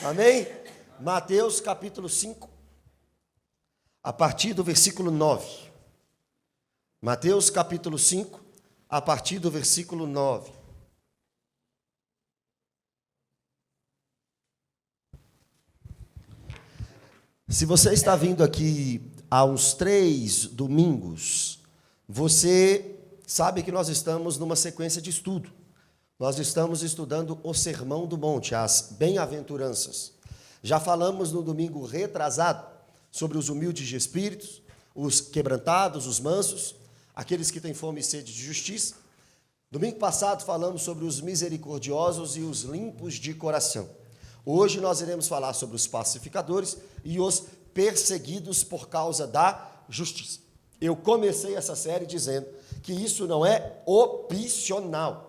Amém? Mateus capítulo 5, a partir do versículo 9. Mateus capítulo 5, a partir do versículo 9. Se você está vindo aqui há uns 3 domingos, você sabe que nós estamos numa sequência de estudo. Nós estamos estudando o Sermão do Monte, as bem-aventuranças. Já falamos no domingo retrasado sobre os humildes de espíritos, os quebrantados, os mansos, aqueles que têm fome e sede de justiça. Domingo passado falamos sobre os misericordiosos e os limpos de coração. Hoje nós iremos falar sobre os pacificadores e os perseguidos por causa da justiça. Eu comecei essa série dizendo que isso não é opcional.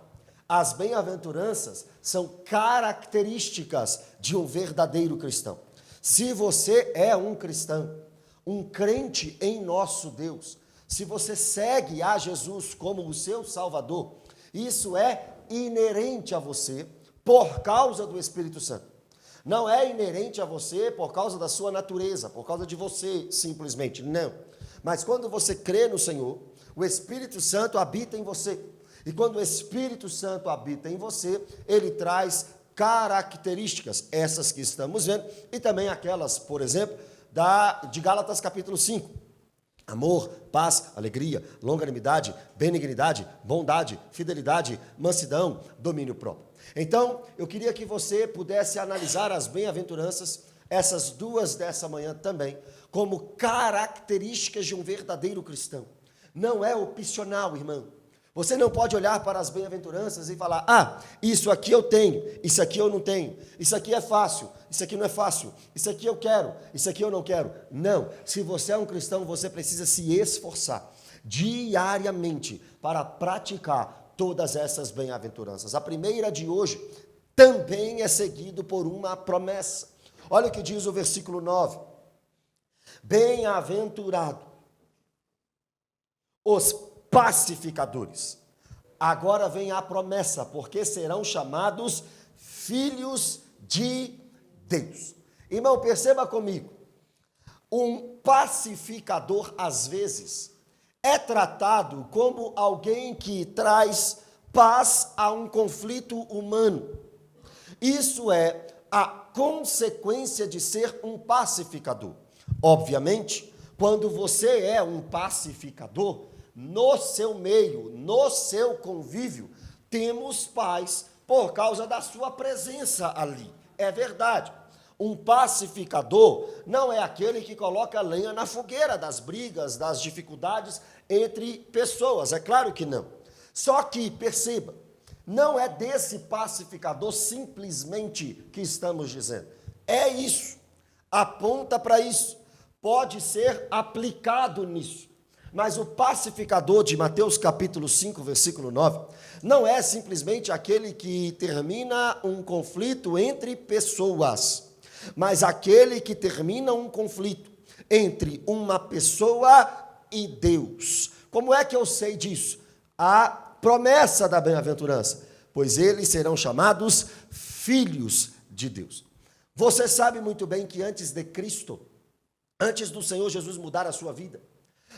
As bem-aventuranças são características de um verdadeiro cristão. Se você é um cristão, um crente em nosso Deus, se você segue a Jesus como o seu Salvador, isso é inerente a você por causa do Espírito Santo. Não é inerente a você por causa da sua natureza, por causa de você simplesmente, não. Mas quando você crê no Senhor, o Espírito Santo habita em você. E quando o Espírito Santo habita em você, ele traz características, essas que estamos vendo, e também aquelas, por exemplo, de Gálatas capítulo 5. Amor, paz, alegria, longanimidade, benignidade, bondade, fidelidade, mansidão, domínio próprio. Então, eu queria que você pudesse analisar as bem-aventuranças, essas duas dessa manhã também, como características de um verdadeiro cristão. Não é opcional, irmão. Você não pode olhar para as bem-aventuranças e falar, isso aqui eu tenho, isso aqui eu não tenho, isso aqui é fácil, isso aqui não é fácil, isso aqui eu quero, isso aqui eu não quero. Não, se você é um cristão, você precisa se esforçar diariamente para praticar todas essas bem-aventuranças. A primeira de hoje também é seguido por uma promessa. Olha o que diz o versículo 9. Bem-aventurado os pacificadores. Agora vem a promessa, porque serão chamados filhos de Deus. Irmão, perceba comigo, um pacificador, às vezes, é tratado como alguém que traz paz a um conflito humano. Isso é a consequência de ser um pacificador. Obviamente, quando você é um pacificador, no seu meio, no seu convívio, temos paz por causa da sua presença ali. É verdade. Um pacificador não é aquele que coloca lenha na fogueira das brigas, das dificuldades entre pessoas. É claro que não. Só que, perceba, não é desse pacificador simplesmente que estamos dizendo. É isso. Aponta para isso. Pode ser aplicado nisso. Mas o pacificador de Mateus capítulo 5, versículo 9, não é simplesmente aquele que termina um conflito entre pessoas, mas aquele que termina um conflito entre uma pessoa e Deus. Como é que eu sei disso? A promessa da bem-aventurança, pois eles serão chamados filhos de Deus. Você sabe muito bem que antes de Cristo, antes do Senhor Jesus mudar a sua vida,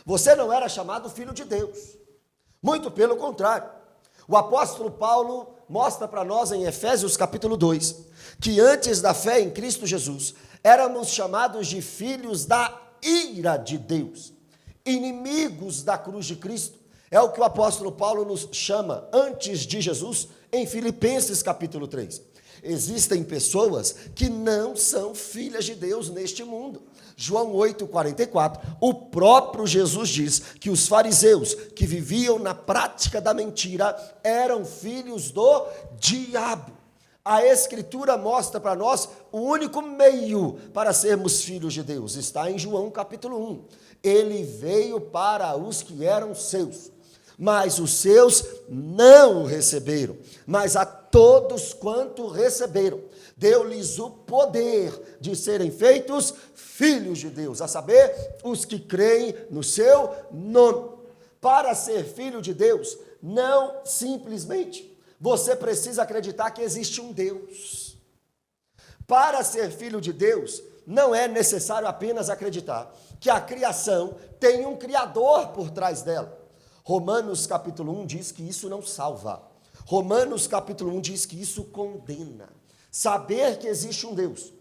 você não era chamado filho de Deus. Muito pelo contrário. O apóstolo Paulo mostra para nós em Efésios capítulo 2, que antes da fé em Cristo Jesus, éramos chamados de filhos da ira de Deus, inimigos da cruz de Cristo. É o que o apóstolo Paulo nos chama antes de Jesus em Filipenses capítulo 3. Existem pessoas que não são filhas de Deus neste mundo. João 8,44, o próprio Jesus diz que os fariseus que viviam na prática da mentira eram filhos do diabo. A Escritura mostra para nós o único meio para sermos filhos de Deus. Está em João capítulo 1. Ele veio para os que eram seus, mas os seus não o receberam. Mas a todos quanto receberam, deu-lhes o poder de serem feitos filhos de Deus, a saber, os que creem no seu nome. Para ser filho de Deus, não simplesmente você precisa acreditar que existe um Deus. Para ser filho de Deus, não é necessário apenas acreditar que a criação tem um Criador por trás dela. Romanos capítulo 1 diz que isso não salva. Romanos capítulo 1 diz que isso condena. Saber que existe um Deus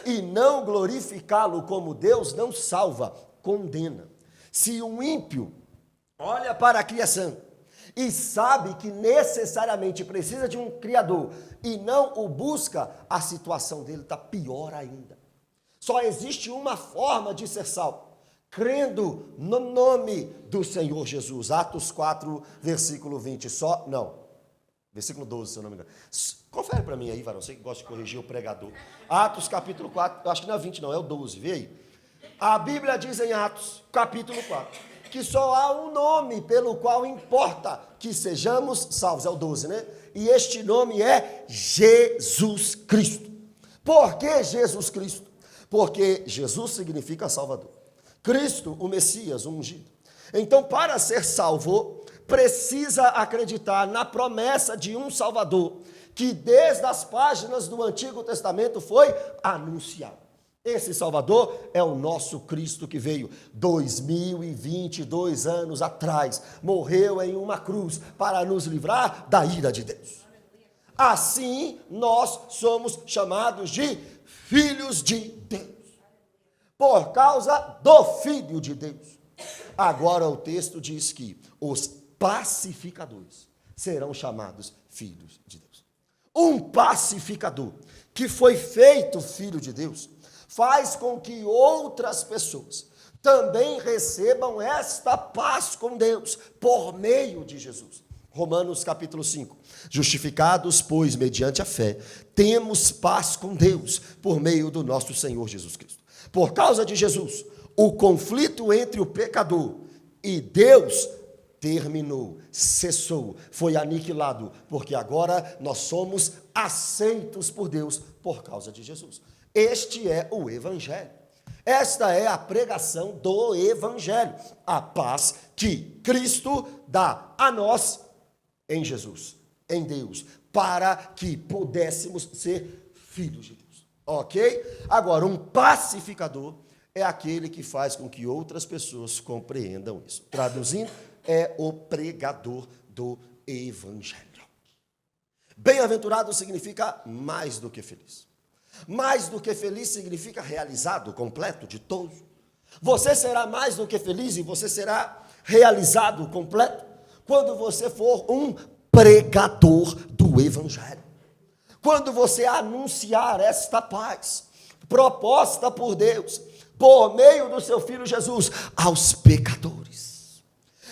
e não glorificá-lo como Deus não salva, condena. Se um ímpio olha para a criação e sabe que necessariamente precisa de um Criador e não o busca, a situação dele está pior ainda. Só existe uma forma de ser salvo, crendo no nome do Senhor Jesus. Atos 4, versículo 20. Versículo 12, se eu não me engano. Confere para mim aí, varão, você que gosta de corrigir o pregador. Atos capítulo 4, acho que não é 20 não, é o 12, vê aí. A Bíblia diz em Atos capítulo 4, que só há um nome pelo qual importa que sejamos salvos, é o 12, né? E este nome é Jesus Cristo. Por que Jesus Cristo? Porque Jesus significa Salvador. Cristo, o Messias, o ungido. Então, para ser salvo, precisa acreditar na promessa de um Salvador, que desde as páginas do Antigo Testamento foi anunciado. Esse Salvador é o nosso Cristo que veio 2022 anos atrás, morreu em uma cruz para nos livrar da ira de Deus. Assim, nós somos chamados de filhos de Deus, por causa do Filho de Deus. Agora o texto diz que os pacificadores serão chamados filhos de Deus. Um pacificador que foi feito filho de Deus faz com que outras pessoas também recebam esta paz com Deus por meio de Jesus. Romanos capítulo 5. Justificados, pois, mediante a fé, temos paz com Deus por meio do nosso Senhor Jesus Cristo. Por causa de Jesus, o conflito entre o pecador e Deus terminou, cessou, foi aniquilado, porque agora nós somos aceitos por Deus por causa de Jesus. Este é o Evangelho. Esta é a pregação do Evangelho. A paz que Cristo dá a nós em Jesus, em Deus, para que pudéssemos ser filhos de Deus. Ok? Agora, um pacificador é aquele que faz com que outras pessoas compreendam isso. Traduzindo, é o pregador do Evangelho. Bem-aventurado significa mais do que feliz. Mais do que feliz significa realizado, completo, de todo. Você será mais do que feliz e você será realizado, completo, quando você for um pregador do Evangelho. Quando você anunciar esta paz, proposta por Deus, por meio do seu Filho Jesus, aos pecadores.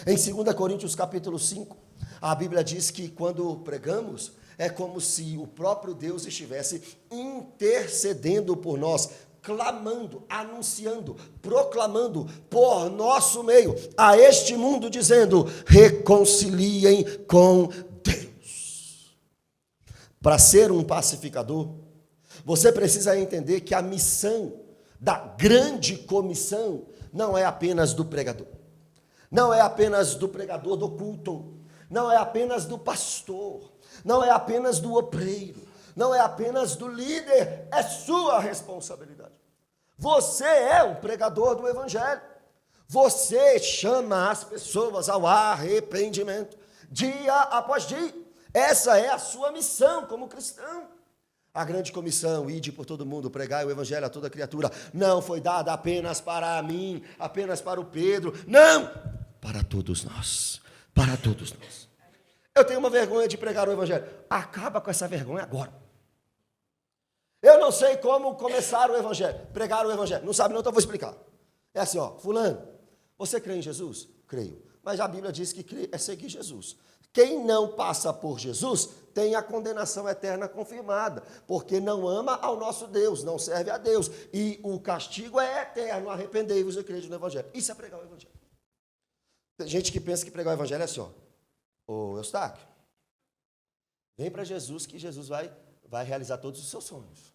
Em 2 Coríntios capítulo 5, a Bíblia diz que quando pregamos, é como se o próprio Deus estivesse intercedendo por nós, clamando, anunciando, proclamando por nosso meio a este mundo, dizendo: reconciliem com Deus. Para ser um pacificador, você precisa entender que a missão da grande comissão não é apenas do pregador, não é apenas do pregador do culto, não é apenas do pastor, não é apenas do obreiro, não é apenas do líder, é sua responsabilidade. Você é um pregador do Evangelho. Você chama as pessoas ao arrependimento, dia após dia. Essa é a sua missão como cristão. A grande comissão, ide por todo mundo, pregai o Evangelho a toda criatura, não foi dada apenas para mim, apenas para o Pedro, não, para todos nós, para todos nós. Eu tenho uma vergonha de pregar o Evangelho. Acaba com essa vergonha agora. Eu não sei como começar o Evangelho, pregar o Evangelho. Não sabe não, então eu vou explicar. É assim, ó, fulano, você crê em Jesus? Creio. Mas a Bíblia diz que crer é seguir Jesus. Quem não passa por Jesus tem a condenação eterna confirmada, porque não ama ao nosso Deus, não serve a Deus. E o castigo é eterno, arrependei-vos e crede no Evangelho. Isso é pregar o Evangelho. Tem gente que pensa que pregar o Evangelho é assim, ó. Ô Eustáquio, vem para Jesus que Jesus vai realizar todos os seus sonhos.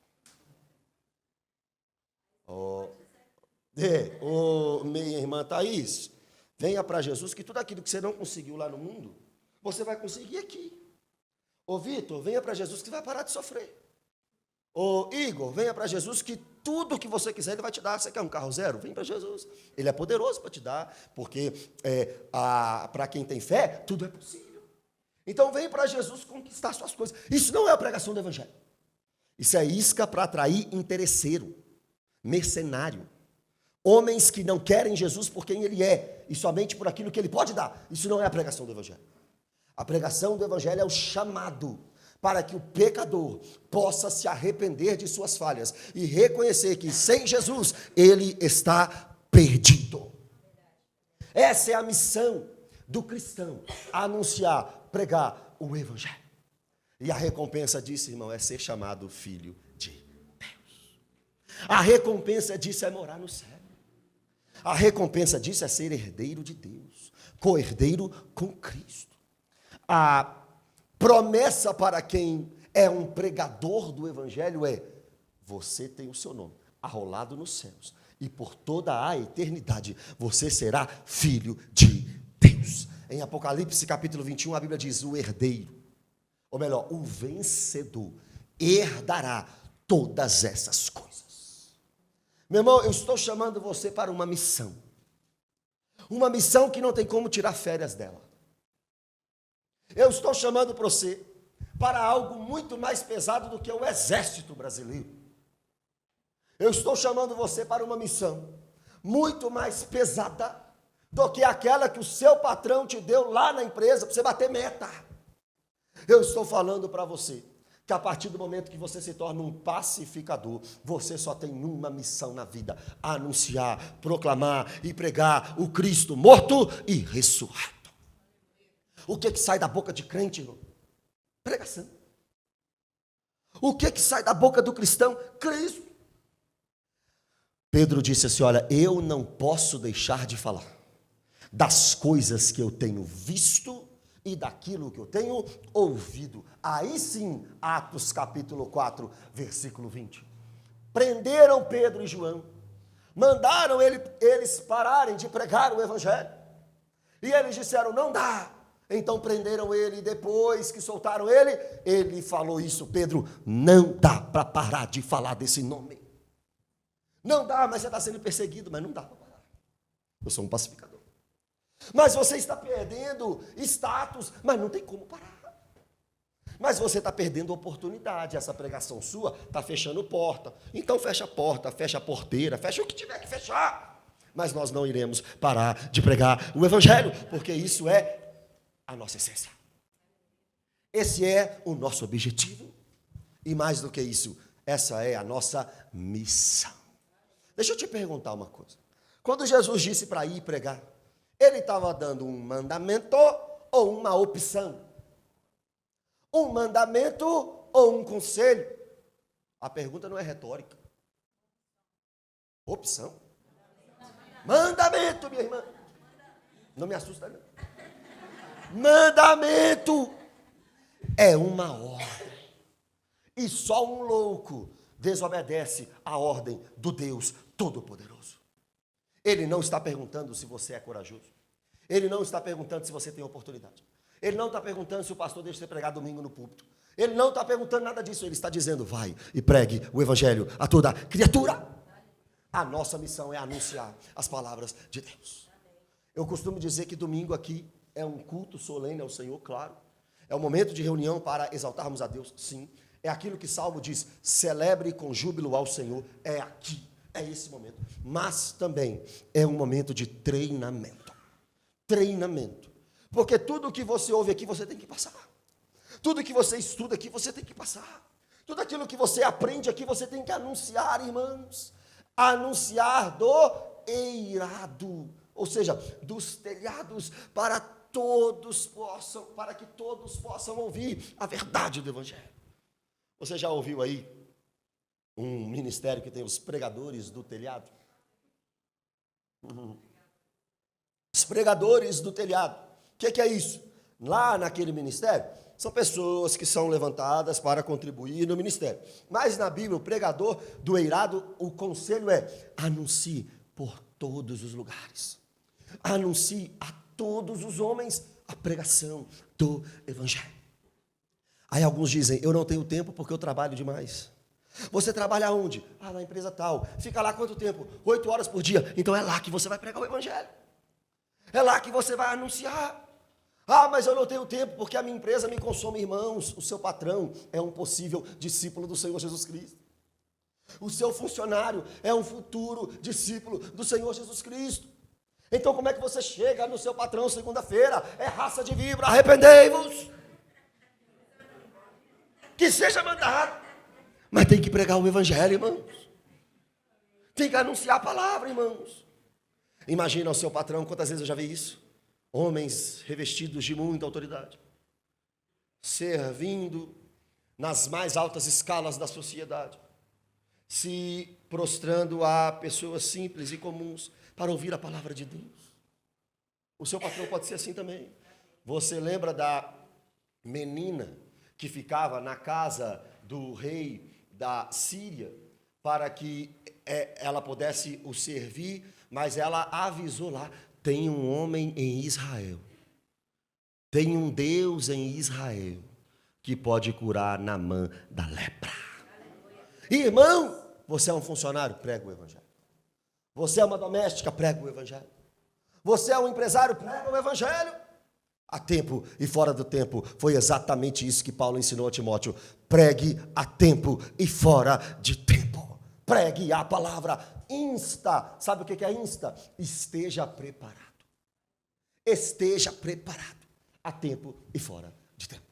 Minha irmã Thaís, venha para Jesus que tudo aquilo que você não conseguiu lá no mundo, você vai conseguir aqui. Ô Vitor, venha para Jesus que vai parar de sofrer. Ô Igor, venha para Jesus que tudo que você quiser Ele vai te dar. Você quer um carro zero? Vem para Jesus. Ele é poderoso para te dar, porque para quem tem fé, tudo é possível. Então vem para Jesus conquistar suas coisas. Isso não é a pregação do Evangelho. Isso é isca para atrair interesseiro, mercenário. Homens que não querem Jesus por quem Ele é, e somente por aquilo que Ele pode dar. Isso não é a pregação do Evangelho. A pregação do Evangelho é o chamado para que o pecador possa se arrepender de suas falhas e reconhecer que sem Jesus ele está perdido. Essa é a missão do cristão, anunciar, pregar o Evangelho. E a recompensa disso, irmão, é ser chamado filho de Deus. A recompensa disso é morar no céu. A recompensa disso é ser herdeiro de Deus, co-herdeiro com Cristo. A promessa para quem é um pregador do Evangelho é: você tem o seu nome arrolado nos céus, e por toda a eternidade você será filho de Deus. Em Apocalipse capítulo 21, a Bíblia diz: o herdeiro, ou melhor, o vencedor, herdará todas essas coisas. Meu irmão, eu estou chamando você para uma missão que não tem como tirar férias dela. Eu estou chamando para você para algo muito mais pesado do que o exército brasileiro. Eu estou chamando você para uma missão muito mais pesada do que aquela que o seu patrão te deu lá na empresa para você bater meta. Eu estou falando para você que a partir do momento que você se torna um pacificador, você só tem uma missão na vida: anunciar, proclamar e pregar o Cristo morto e ressurreto. O que sai da boca de crente, irmão? Pregação. O que sai da boca do cristão? Cristo. Pedro disse assim: olha, eu não posso deixar de falar das coisas que eu tenho visto e daquilo que eu tenho ouvido. Aí sim, Atos capítulo 4, versículo 20. Prenderam Pedro e João, mandaram eles pararem de pregar o Evangelho, e eles disseram: não dá. Então prenderam ele, e depois que soltaram ele falou isso: Pedro, não dá para parar de falar desse nome. Não dá, mas você está sendo perseguido, mas não dá para parar. Eu sou um pacificador. Mas você está perdendo status, mas não tem como parar. Mas você está perdendo oportunidade. Essa pregação sua está fechando porta. Então fecha a porta, fecha a porteira, fecha o que tiver que fechar. Mas nós não iremos parar de pregar o Evangelho, porque isso é a nossa essência. Esse é o nosso objetivo. E mais do que isso, essa é a nossa missão. Deixa eu te perguntar uma coisa. Quando Jesus disse para ir pregar, ele estava dando um mandamento ou uma opção? Um mandamento ou um conselho? A pergunta não é retórica. Opção. Mandamento, minha irmã. Não me assusta, não. Mandamento é uma ordem. E só um louco desobedece à ordem do Deus Todo-Poderoso. Ele não está perguntando se você é corajoso. Ele não está perguntando se você tem oportunidade. Ele não está perguntando se o pastor deixa você pregar domingo no púlpito. Ele não está perguntando nada disso. Ele está dizendo: vai e pregue o Evangelho a toda criatura. A nossa missão é anunciar as palavras de Deus. Eu costumo dizer que domingo aqui é um culto solene ao Senhor, claro. É um momento de reunião para exaltarmos a Deus, sim. É aquilo que Salmo diz: celebre com júbilo ao Senhor. É aqui, é esse momento. Mas também é um momento de treinamento. Treinamento. Porque tudo que você ouve aqui, você tem que passar. Tudo que você estuda aqui, você tem que passar. Tudo aquilo que você aprende aqui, você tem que anunciar, irmãos. Anunciar do eirado. Ou seja, dos telhados para que todos possam ouvir a verdade do Evangelho. Você já ouviu aí um ministério que tem os pregadores do telhado? Os pregadores do telhado. O que é isso? Lá naquele ministério, são pessoas que são levantadas para contribuir no ministério. Mas na Bíblia, o pregador do eirado, o conselho é: anuncie por todos os lugares. Anuncie a todos os homens a pregação do Evangelho. Aí alguns dizem: eu não tenho tempo porque eu trabalho demais. Você trabalha onde? Ah, na empresa tal. Fica lá quanto tempo? 8 horas por dia. Então é lá que você vai pregar o evangelho. É lá que você vai anunciar. Ah, mas eu não tenho tempo porque a minha empresa me consome. Irmãos, o seu patrão é um possível discípulo do Senhor Jesus Cristo. O seu funcionário é um futuro discípulo do Senhor Jesus Cristo. Então como é que você chega no seu patrão segunda-feira? É raça de vibra, arrependei-vos. Que seja mandado. Mas tem que pregar o evangelho, irmãos. Tem que anunciar a palavra, irmãos. Imagina o seu patrão, quantas vezes eu já vi isso? Homens revestidos de muita autoridade, servindo nas mais altas escalas da sociedade, se prostrando a pessoas simples e comuns para ouvir a palavra de Deus. O seu patrão pode ser assim também. Você lembra da menina que ficava na casa do rei da Síria para que ela pudesse o servir, mas ela avisou lá: tem um homem em Israel, tem um Deus em Israel que pode curar Naamã da lepra. Irmão, você é um funcionário, prega o evangelho. Você é uma doméstica, prega o evangelho. Você é um empresário, prega o evangelho. A tempo e fora do tempo, foi exatamente isso que Paulo ensinou a Timóteo: pregue a tempo e fora de tempo. Pregue a palavra, insta. Sabe o que é insta? Esteja preparado. Esteja preparado, a tempo e fora de tempo.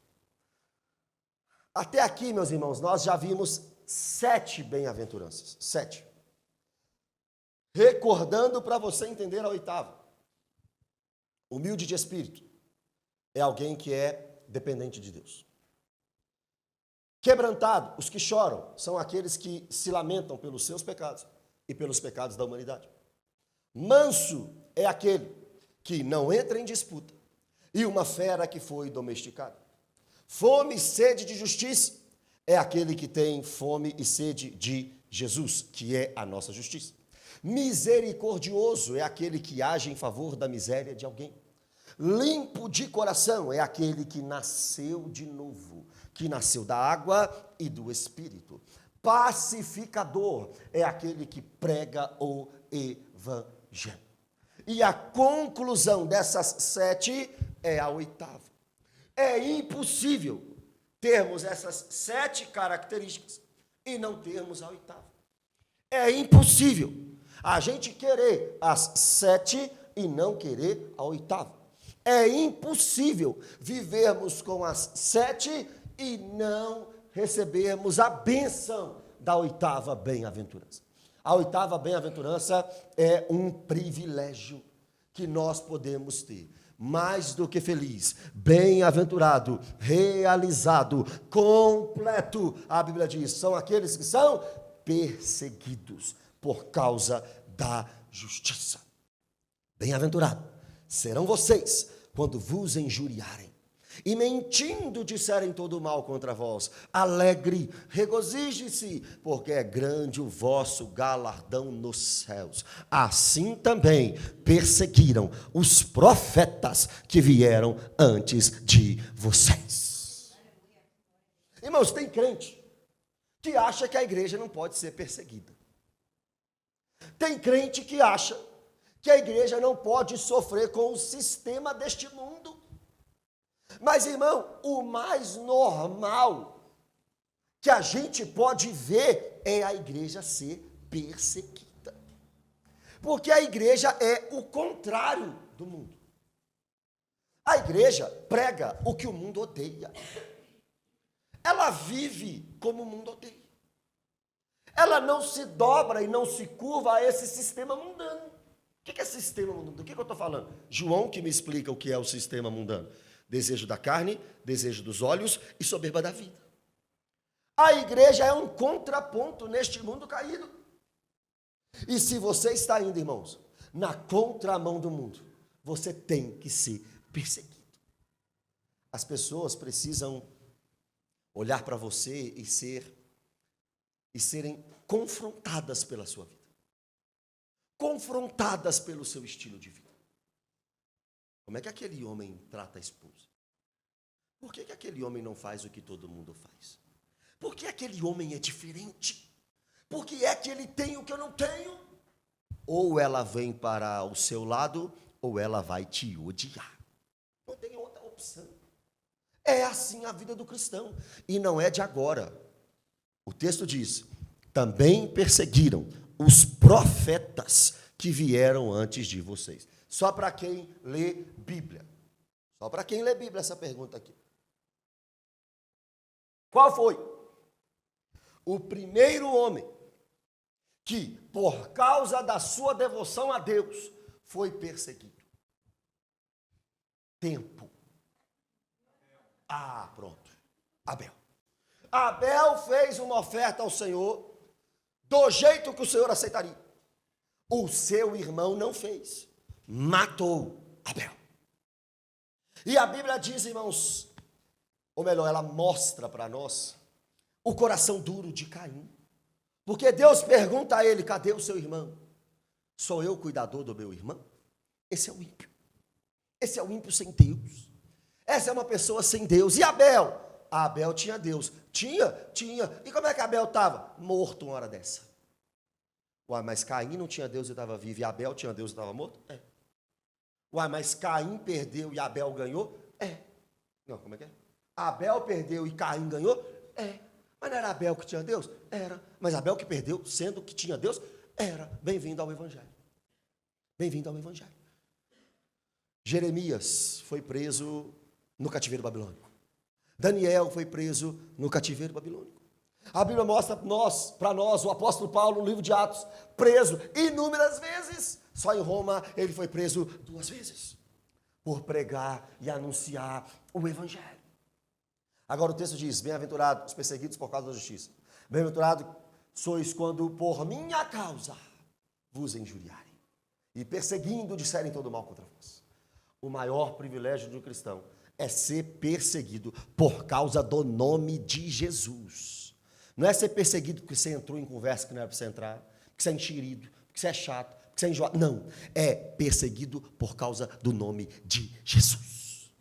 Até aqui, meus irmãos, nós já vimos 7 bem-aventuranças. 7. Recordando para você entender a 8ª. Humilde de espírito é alguém que é dependente de Deus. Quebrantado, os que choram, são aqueles que se lamentam pelos seus pecados e pelos pecados da humanidade. Manso é aquele que não entra em disputa e uma fera que foi domesticada. Fome e sede de justiça é aquele que tem fome e sede de Jesus, que é a nossa justiça. Misericordioso é aquele que age em favor da miséria de alguém. Limpo de coração é aquele que nasceu de novo, que nasceu da água e do Espírito. Pacificador é aquele que prega o evangelho. E a conclusão dessas 7 é a 8ª. É impossível termos essas 7 características e não termos a 8ª. É impossível a gente querer as 7 e não querer a 8ª. É impossível vivermos com as 7 e não recebermos a bênção da 8ª bem-aventurança. A 8ª bem-aventurança é um privilégio que nós podemos ter. Mais do que feliz, bem-aventurado, realizado, completo. A Bíblia diz: são aqueles que são perseguidos por causa da justiça. Bem-aventurado serão vocês quando vos injuriarem e mentindo disserem todo o mal contra vós. Alegre, regozije-se, porque é grande o vosso galardão nos céus. Assim também perseguiram os profetas que vieram antes de vocês. Irmãos, tem crente que acha que a igreja não pode ser perseguida. Tem crente que acha que a igreja não pode sofrer com o sistema deste mundo. Mas, irmão, o mais normal que a gente pode ver é a igreja ser perseguida. Porque a igreja é o contrário do mundo. A igreja prega o que o mundo odeia. Ela vive como o mundo odeia. Ela não se dobra e não se curva a esse sistema mundano. O que é sistema mundano? Do que eu estou falando? João que me explica o que é o sistema mundano. Desejo da carne, desejo dos olhos e soberba da vida. A igreja é um contraponto neste mundo caído. E se você está indo, irmãos, na contramão do mundo, você tem que ser perseguido. As pessoas precisam olhar para você e serem confrontadas pela sua vida. Confrontadas pelo seu estilo de vida. Como é que aquele homem trata a esposa? Por que aquele homem não faz o que todo mundo faz? Por que aquele homem é diferente? Por que é que ele tem o que eu não tenho? Ou ela vem para o seu lado, ou ela vai te odiar. Não tem outra opção. É assim a vida do cristão. E não é de agora. O texto diz: também perseguiram os profetas que vieram antes de vocês. Só para quem lê Bíblia. Só para quem lê Bíblia essa pergunta aqui. Qual foi o primeiro homem que, por causa da sua devoção a Deus, foi perseguido? Tempo. Ah, pronto. Abel. Abel fez uma oferta ao Senhor do jeito que o Senhor aceitaria. O seu irmão não fez. Matou Abel. E a Bíblia diz, irmãos, ou melhor, ela mostra para nós o coração duro de Caim. Porque Deus pergunta a ele: cadê o seu irmão? Sou eu o cuidador do meu irmão? Esse é o ímpio. Esse é o ímpio sem Deus. Essa é uma pessoa sem Deus. E Abel? Abel tinha Deus. Tinha. E como é que Abel estava? Morto uma hora dessa. Uai, mas Caim não tinha Deus e estava vivo, e Abel tinha Deus e estava morto? É. Uai, mas Caim perdeu e Abel ganhou? É. Não, como é que é? Abel perdeu e Caim ganhou? É. Mas não era Abel que tinha Deus? Era. Mas Abel que perdeu, sendo que tinha Deus? Era. Bem-vindo ao Evangelho. Bem-vindo ao Evangelho. Jeremias foi preso no cativeiro babilônico. Daniel foi preso no cativeiro babilônico. A Bíblia mostra para nós, o apóstolo Paulo, no livro de Atos, preso inúmeras vezes. Só em Roma ele foi preso 2 vezes, por pregar e anunciar o Evangelho. Agora o texto diz: bem-aventurados os perseguidos por causa da justiça. Bem-aventurados sois quando por minha causa vos injuriarem e perseguindo disserem todo mal contra vós. O maior privilégio de um cristão é ser perseguido por causa do nome de Jesus. Não é ser perseguido porque você entrou em conversa que não era para você entrar, porque você é enxerido, porque você é chato, porque você é enjoado. Não, é perseguido por causa do nome de Jesus.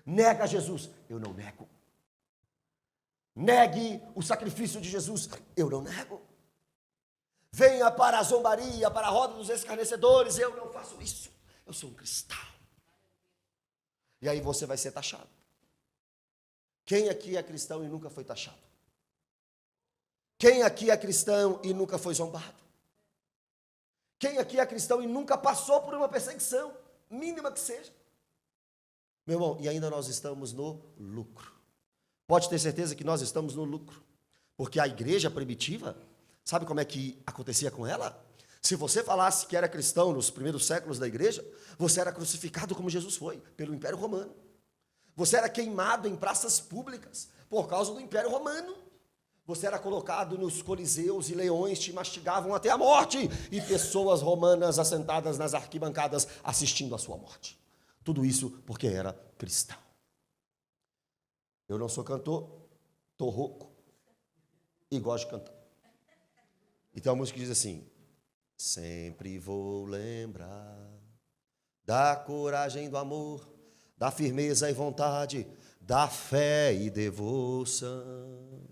Nega Jesus, eu não nego. Negue o sacrifício de Jesus, eu não nego. Venha para a zombaria, para a roda dos escarnecedores, eu não faço isso. Eu sou um cristão. E aí você vai ser taxado. Quem aqui é cristão e nunca foi taxado? Quem aqui é cristão e nunca foi zombado? Quem aqui é cristão e nunca passou por uma perseguição, mínima que seja? Meu irmão, e ainda nós estamos no lucro. Pode ter certeza que nós estamos no lucro. Porque a igreja primitiva, sabe como é que acontecia com ela? Se você falasse que era cristão nos primeiros séculos da igreja, você era crucificado como Jesus foi, pelo Império Romano. Você era queimado em praças públicas por causa do Império Romano. Você era colocado nos coliseus e leões te mastigavam até a morte. E pessoas romanas assentadas nas arquibancadas assistindo à sua morte. Tudo isso porque era cristão. Eu não sou cantor, estou rouco e gosto de cantar. Então a música diz assim: sempre vou lembrar da coragem do amor, da firmeza e vontade, da fé e devoção,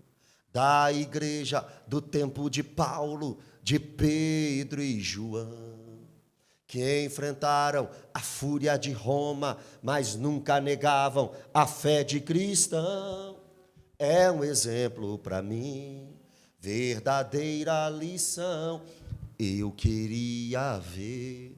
da igreja do tempo de Paulo, de Pedro e João, que enfrentaram a fúria de Roma, mas nunca negavam a fé de cristão. É um exemplo para mim, verdadeira lição. Eu queria ver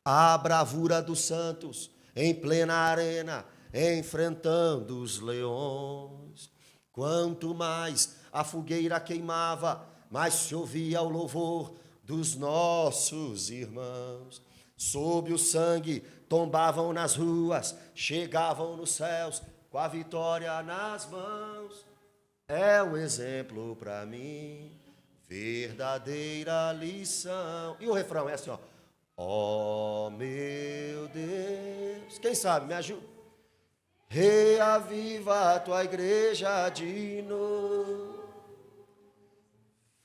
a bravura dos santos em plena arena, enfrentando os leões. Quanto mais a fogueira queimava, mais se ouvia o louvor dos nossos irmãos. Sob o sangue tombavam nas ruas, chegavam nos céus com a vitória nas mãos. É um exemplo para mim, verdadeira lição. E o refrão é assim, ó: ó meu Deus, quem sabe, me ajuda. Reaviva a tua igreja de novo,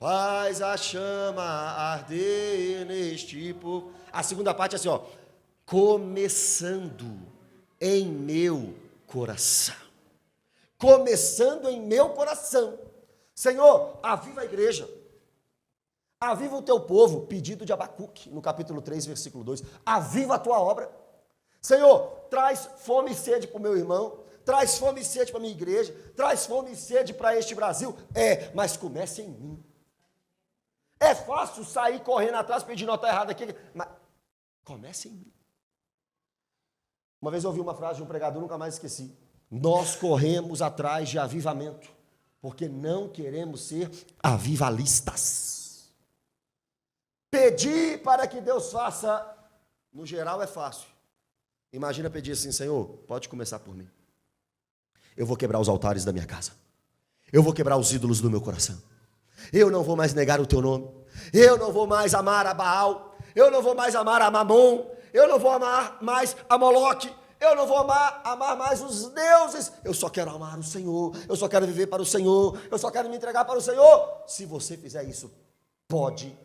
faz a chama arder neste povo. A segunda parte é assim, ó: começando em meu coração. Começando em meu coração. Senhor, aviva a igreja. Aviva o teu povo, pedido de Abacuque, no capítulo 3, versículo 2. Aviva a tua obra. Senhor, traz fome e sede para o meu irmão, traz fome e sede para a minha igreja, traz fome e sede para este Brasil. Mas comece em mim. É fácil sair correndo atrás, pedindo nota errada aqui, mas comece em mim. Uma vez eu ouvi uma frase de um pregador, nunca mais esqueci. Nós corremos atrás de avivamento, porque não queremos ser avivalistas. Pedir para que Deus faça, no geral é fácil. Imagina pedir assim, Senhor, pode começar por mim. Eu vou quebrar os altares da minha casa. Eu vou quebrar os ídolos do meu coração. Eu não vou mais negar o teu nome. Eu não vou mais amar a Baal. Eu não vou mais amar a Mamon. Eu não vou amar mais a Moloque. Eu não vou amar mais os deuses. Eu só quero amar o Senhor. Eu só quero viver para o Senhor. Eu só quero me entregar para o Senhor. Se você fizer isso, pode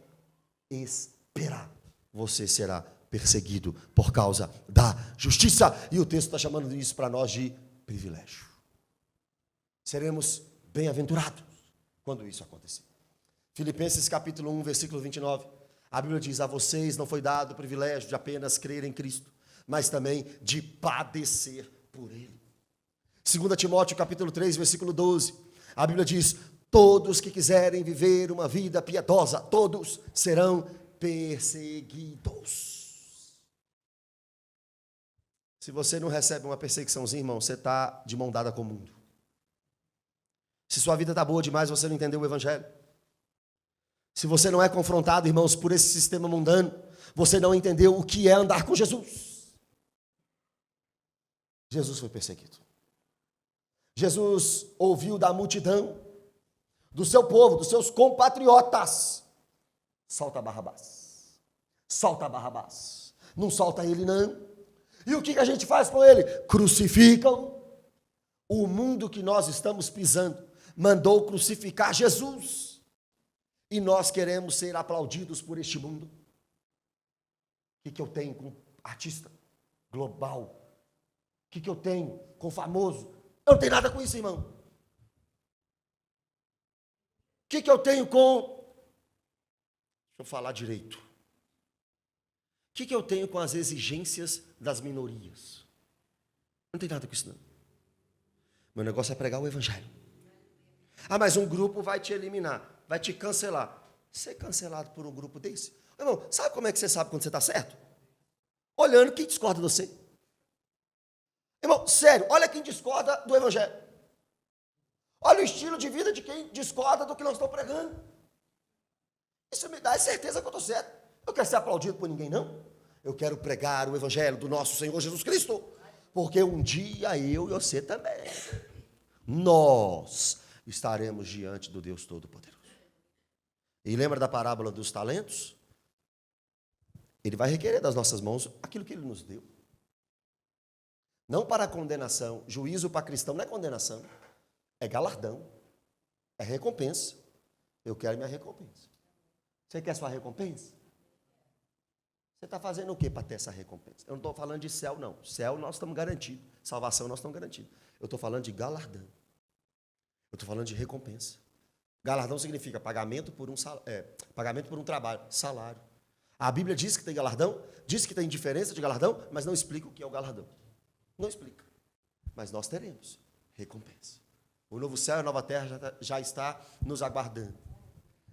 esperar. Você será perseguido por causa da justiça. E o texto está chamando isso para nós de privilégio. Seremos bem-aventurados quando isso acontecer. Filipenses capítulo 1, versículo 29. A Bíblia diz, a vocês não foi dado o privilégio de apenas crer em Cristo, mas também de padecer por Ele. 2 Timóteo capítulo 3, versículo 12. A Bíblia diz, todos que quiserem viver uma vida piedosa, todos serão perseguidos. Se você não recebe uma perseguiçãozinha, irmão, você está de mão dada com o mundo. Se sua vida está boa demais, você não entendeu o Evangelho. Se você não é confrontado, irmãos, por esse sistema mundano, você não entendeu o que é andar com Jesus. Jesus foi perseguido. Jesus ouviu da multidão, do seu povo, dos seus compatriotas, solta Barrabás. Solta Barrabás. Não solta ele, não. E o que a gente faz com ele? Crucificam. O mundo que nós estamos pisando mandou crucificar Jesus. E nós queremos ser aplaudidos por este mundo. O que eu tenho com artista global? O que eu tenho com famoso? Eu não tenho nada com isso, irmão. O que eu tenho com... Deixa eu falar direito. O que eu tenho com as exigências das minorias? Não tem nada com isso, não. Meu negócio é pregar o Evangelho. Ah, mas um grupo vai te eliminar, vai te cancelar. Ser cancelado por um grupo desse? Irmão, sabe como é que você sabe quando você está certo? Olhando quem discorda de você. Irmão, sério, olha quem discorda do Evangelho. Olha o estilo de vida de quem discorda do que nós estamos pregando. Isso me dá certeza que eu estou certo. Eu quero ser aplaudido por ninguém, não. Eu quero pregar o Evangelho do nosso Senhor Jesus Cristo. Porque um dia eu e você também. Nós estaremos diante do Deus Todo-Poderoso. E lembra da parábola dos talentos? Ele vai requerer das nossas mãos aquilo que Ele nos deu. Não para condenação. Juízo para cristão não é condenação. É galardão. É recompensa. Eu quero minha recompensa. Você quer sua recompensa? Você está fazendo o que para ter essa recompensa? Eu não estou falando de céu, não. Céu nós estamos garantidos. Salvação nós estamos garantidos. Eu estou falando de galardão. Eu estou falando de recompensa. Galardão significa pagamento por um trabalho, salário. A Bíblia diz que tem galardão, diz que tem diferença de galardão, mas não explica o que é o galardão. Não explica. Mas nós teremos recompensa. O novo céu e a nova terra já está nos aguardando.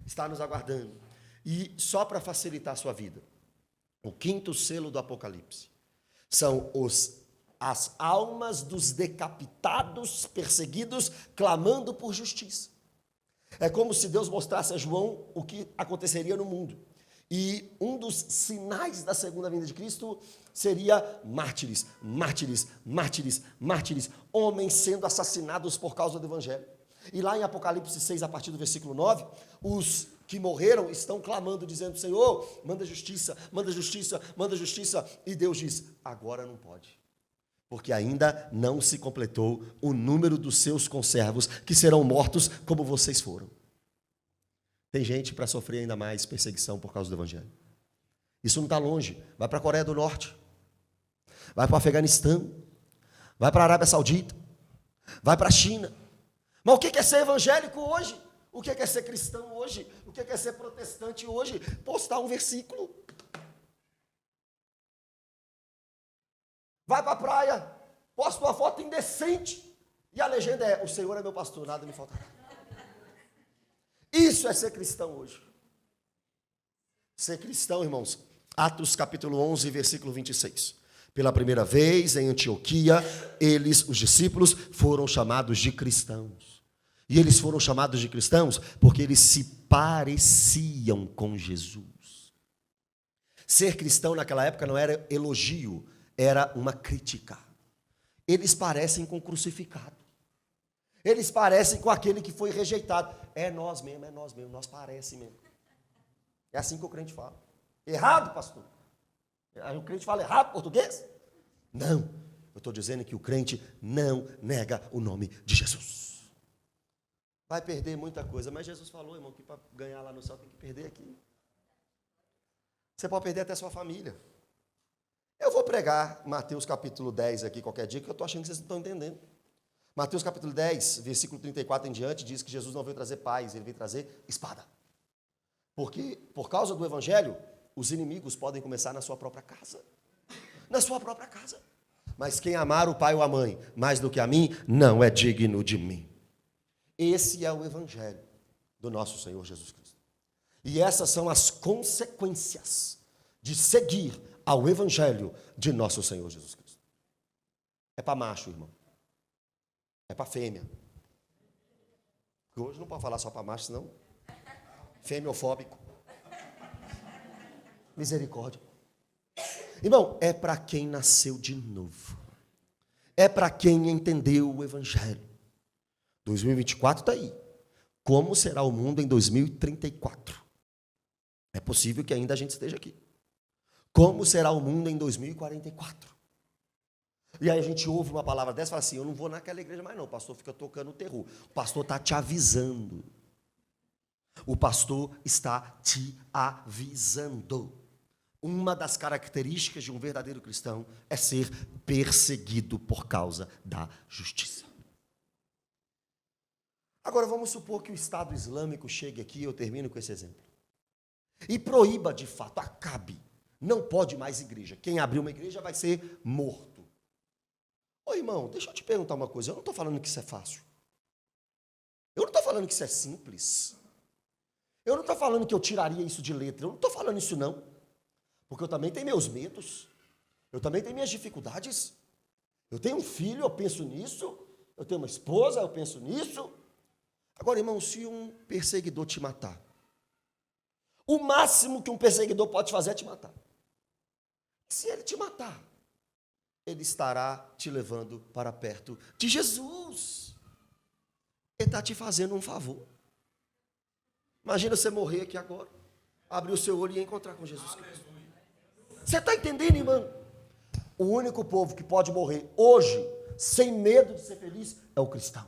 Está nos aguardando. E só para facilitar a sua vida, o quinto selo do Apocalipse são as almas dos decapitados, perseguidos, clamando por justiça. É como se Deus mostrasse a João o que aconteceria no mundo. E um dos sinais da segunda vinda de Cristo seria mártires, mártires, mártires, mártires, homens sendo assassinados por causa do Evangelho. E lá em Apocalipse 6, a partir do versículo 9, os que morreram estão clamando, dizendo, Senhor, manda justiça, manda justiça, manda justiça. E Deus diz, agora não pode. Porque ainda não se completou o número dos seus conservos, que serão mortos como vocês foram. Tem gente para sofrer ainda mais perseguição por causa do Evangelho. Isso não está longe. Vai para a Coreia do Norte. Vai para o Afeganistão. Vai para a Arábia Saudita. Vai para a China. Mas o que é ser evangélico hoje? O que é ser cristão hoje? O que é ser protestante hoje? Postar um versículo. Vai para a praia, posta uma foto indecente. E a legenda é: o Senhor é meu pastor, nada me faltará. Isso é ser cristão hoje. Ser cristão, irmãos. Atos capítulo 11, versículo 26. Pela primeira vez em Antioquia, eles, os discípulos, foram chamados de cristãos. E eles foram chamados de cristãos porque eles se pareciam com Jesus. Ser cristão naquela época não era elogio, era uma crítica. Eles parecem com o crucificado. Eles parecem com aquele que foi rejeitado. É nós mesmo, nós parece mesmo. É assim que o crente fala. Errado, pastor? O crente fala errado português? Não, eu estou dizendo que o crente não nega o nome de Jesus. Vai perder muita coisa, mas Jesus falou, irmão, que para ganhar lá no céu tem que perder aqui. Você pode perder até sua família. Eu vou pregar Mateus capítulo 10 aqui qualquer dia, que eu estou achando que vocês não estão entendendo. Mateus capítulo 10, versículo 34 em diante, diz que Jesus não veio trazer paz, ele veio trazer espada. Porque, por causa do evangelho, os inimigos podem começar na sua própria casa. Na sua própria casa. Mas quem amar o pai ou a mãe mais do que a mim, não é digno de mim. Esse é o evangelho do nosso Senhor Jesus Cristo. E essas são as consequências de seguir ao evangelho de nosso Senhor Jesus Cristo. É para macho, irmão. É para fêmea. Porque hoje não pode falar só para macho, senão fêmeofóbico. Misericórdia. Irmão, é para quem nasceu de novo. É para quem entendeu o evangelho. 2024 está aí. Como será o mundo em 2034? É possível que ainda a gente esteja aqui. Como será o mundo em 2044? E aí a gente ouve uma palavra dessa e fala assim: eu não vou naquela igreja mais não, o pastor fica tocando o terror. O pastor está te avisando. O pastor está te avisando. Uma das características de um verdadeiro cristão é ser perseguido por causa da justiça. Agora vamos supor que o Estado Islâmico chegue aqui, eu termino com esse exemplo, e proíba de fato, acabe, não pode mais igreja. Quem abrir uma igreja vai ser morto. Ô irmão, deixa eu te perguntar uma coisa, eu não estou falando que isso é fácil. Eu não estou falando que isso é simples. Eu não estou falando que eu tiraria isso de letra, eu não estou falando isso não. Porque eu também tenho meus medos, eu também tenho minhas dificuldades. Eu tenho um filho, eu penso nisso. Eu tenho uma esposa, eu penso nisso. Agora, irmão, se um perseguidor te matar, o máximo que um perseguidor pode fazer é te matar. Se ele te matar, ele estará te levando para perto de Jesus. Ele está te fazendo um favor. Imagina você morrer aqui agora, abrir o seu olho e encontrar com Jesus Cristo. Você está entendendo, irmão? O único povo que pode morrer hoje, sem medo de ser feliz, é o cristão.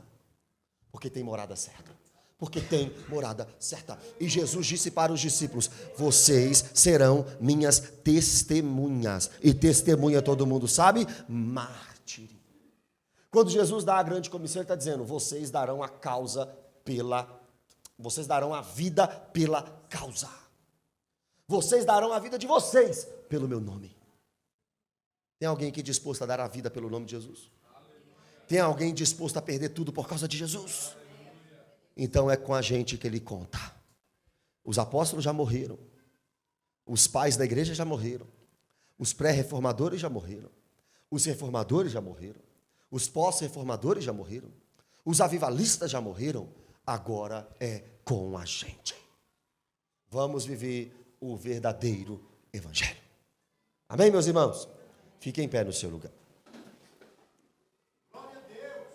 Porque tem morada certa. Porque tem morada certa. E Jesus disse para os discípulos: vocês serão minhas testemunhas. E testemunha, todo mundo sabe, mártir. Quando Jesus dá a grande comissão, ele está dizendo: vocês darão a causa vocês darão a vida pela causa. Vocês darão a vida de vocês pelo meu nome. Tem alguém aqui disposto a dar a vida pelo nome de Jesus? Tem alguém disposto a perder tudo por causa de Jesus? Então é com a gente que ele conta. Os apóstolos já morreram. Os pais da igreja já morreram. Os pré-reformadores já morreram. Os reformadores já morreram. Os pós-reformadores já morreram. Os avivalistas já morreram. Agora é com a gente. Vamos viver o verdadeiro evangelho. Amém, meus irmãos? Fiquem em pé no seu lugar. Glória a Deus.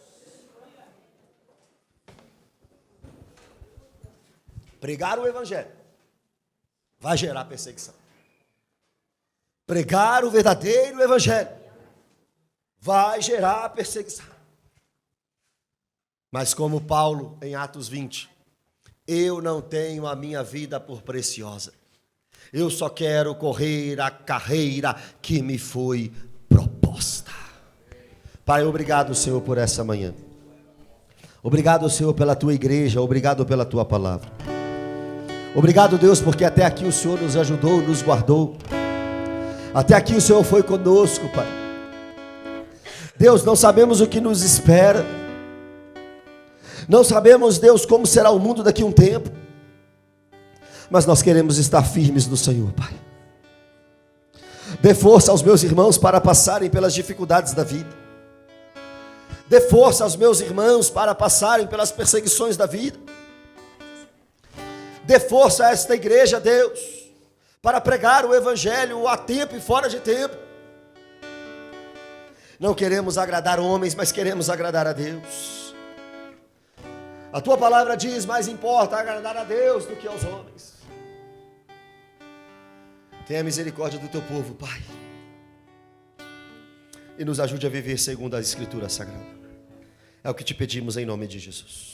Pregar o evangelho vai gerar perseguição. Pregar o verdadeiro evangelho vai gerar perseguição. Mas como Paulo em Atos 20, eu não tenho a minha vida por preciosa. Eu só quero correr a carreira que me foi proposta. Pai, obrigado, Senhor, por essa manhã. Obrigado, Senhor, pela tua igreja, obrigado pela tua palavra. Obrigado, Deus, porque até aqui o Senhor nos ajudou, nos guardou. Até aqui o Senhor foi conosco, Pai. Deus, não sabemos o que nos espera. Não sabemos, Deus, como será o mundo daqui a um tempo. Mas nós queremos estar firmes no Senhor, Pai. Dê força aos meus irmãos para passarem pelas dificuldades da vida. Dê força aos meus irmãos para passarem pelas perseguições da vida. Dê força a esta igreja, Deus, para pregar o evangelho a tempo e fora de tempo. Não queremos agradar homens, mas queremos agradar a Deus. A tua palavra diz: mais importa agradar a Deus do que aos homens. Tenha misericórdia do teu povo, Pai, e nos ajude a viver segundo a Escritura Sagrada. É o que te pedimos em nome de Jesus.